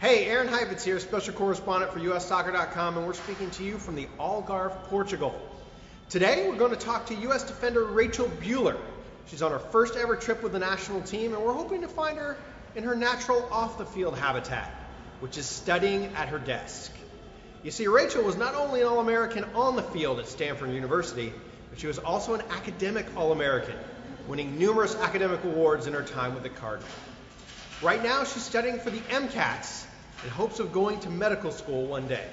Hey, Aaron Heifetz here, special correspondent for USsoccer.com, and we're speaking to you from the Algarve, Portugal. Today, we're going to talk to U.S. defender Rachel Buehler. She's on her first ever trip with the national team, and we're hoping to find her in her natural off-the-field habitat, which is studying at her desk. You see, Rachel was not only an All-American on the field at Stanford University, but she was also an academic All-American, winning numerous academic awards in her time with the Cardinals. Right now, she's studying for the MCATs in hopes of going to medical school one day.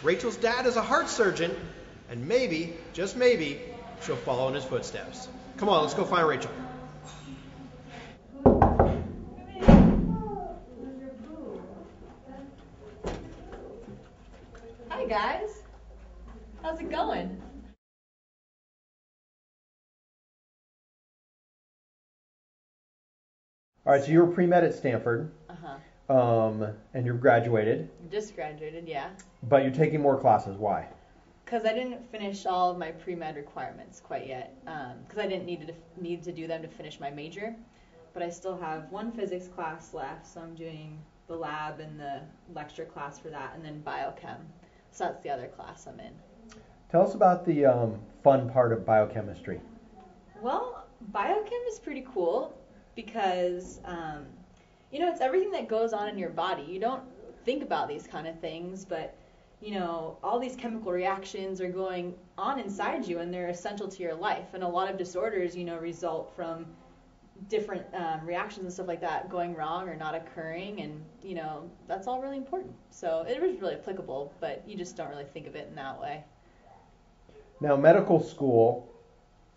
Rachel's dad is a heart surgeon, and maybe, just maybe, she'll follow in his footsteps. Come on, let's go find Rachel. Hi guys, how's it going? All right, so you were pre-med at Stanford, and you're graduated, Just graduated, yeah. but you're taking more classes. Why? Because I didn't finish all of my pre-med requirements quite yet. Because I didn't need to do them to finish my major. But I still have one physics class left, so I'm doing the lab and the lecture class for that, and then biochem. So that's the other class I'm in. Tell us about the fun part of biochemistry. Well, biochem is pretty cool because, it's everything that goes on in your body. You don't think about these kind of things, but, all these chemical reactions are going on inside you, and they're essential to your life. And a lot of disorders, result from different reactions and stuff like that going wrong or not occurring, and, that's all really important. So it was really applicable, but you just don't really think of it in that way. Now, medical school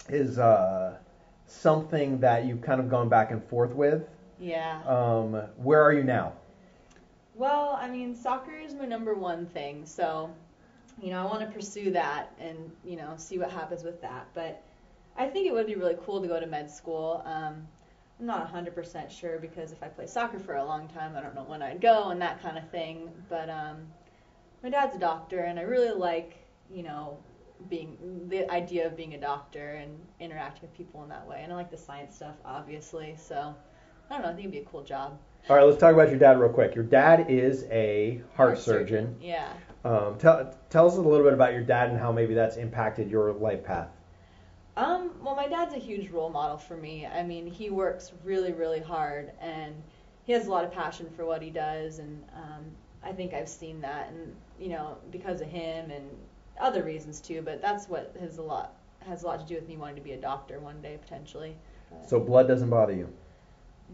is something that you've kind of gone back and forth with. Yeah. Where are you now? Well, soccer is my number one thing, so, I want to pursue that and, see what happens with that. But I think it would be really cool to go to med school. I'm not 100% sure because if I play soccer for a long time, I don't know when I'd go and that kind of thing. But my dad's a doctor, and I really like, the idea of being a doctor and interacting with people in that way. And I like the science stuff, obviously. So, I don't know, I think it'd be a cool job. All right, let's talk about your dad real quick. Your dad is a heart surgeon. Yeah. Tell us a little bit about your dad and how maybe that's impacted your life path. Well, my dad's a huge role model for me. He works really, really hard, and he has a lot of passion for what he does, and I think I've seen that, and, because of him and other reasons too, but that's what has a lot to do with me wanting to be a doctor one day, potentially. So blood doesn't bother you?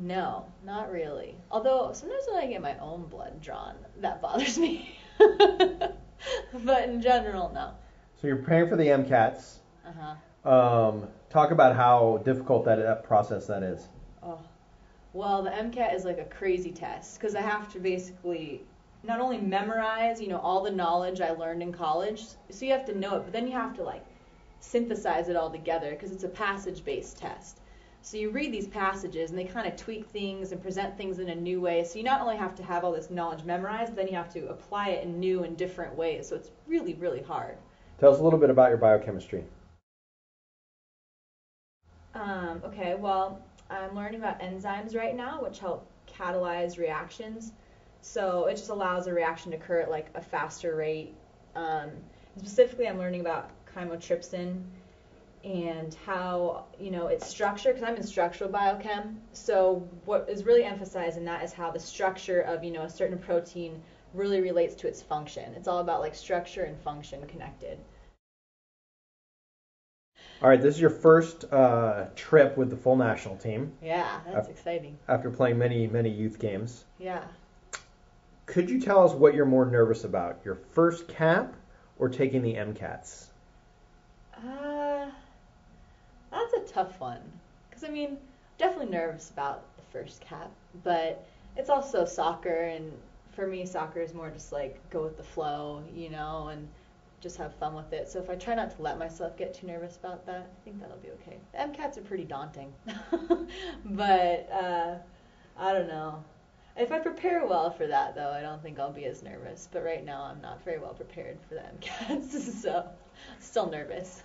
No, not really. Although sometimes when I get my own blood drawn, that bothers me. But in general, no. So you're preparing for the MCATs. Uh-huh. Talk about how difficult that process that is. Oh, well, the MCAT is like a crazy test because I have to basically not only memorize, all the knowledge I learned in college, so you have to know it, but then you have to synthesize it all together because it's a passage-based test. So you read these passages and they kind of tweak things and present things in a new way. So you not only have to have all this knowledge memorized, but then you have to apply it in new and different ways. So it's really, really hard. Tell us a little bit about your biochemistry. Okay, well, I'm learning about enzymes right now, which help catalyze reactions. So it just allows a reaction to occur at a faster rate. Specifically, I'm learning about chymotrypsin and how, its structure, because I'm in structural biochem. So what is really emphasized in that is how the structure of, a certain protein really relates to its function. It's all about structure and function connected. All right, this is your first trip with the full national team. Yeah, that's exciting. After playing many, many youth games. Yeah. Could you tell us what you're more nervous about, your first cap or taking the MCATs? That's a tough one. Because, definitely nervous about the first cap. But it's also soccer, and for me, soccer is more just go with the flow, and just have fun with it. So if I try not to let myself get too nervous about that, I think that'll be okay. The MCATs are pretty daunting. But, I don't know. If I prepare well for that, though, I don't think I'll be as nervous. But right now, I'm not very well prepared for the MCATs, so still nervous.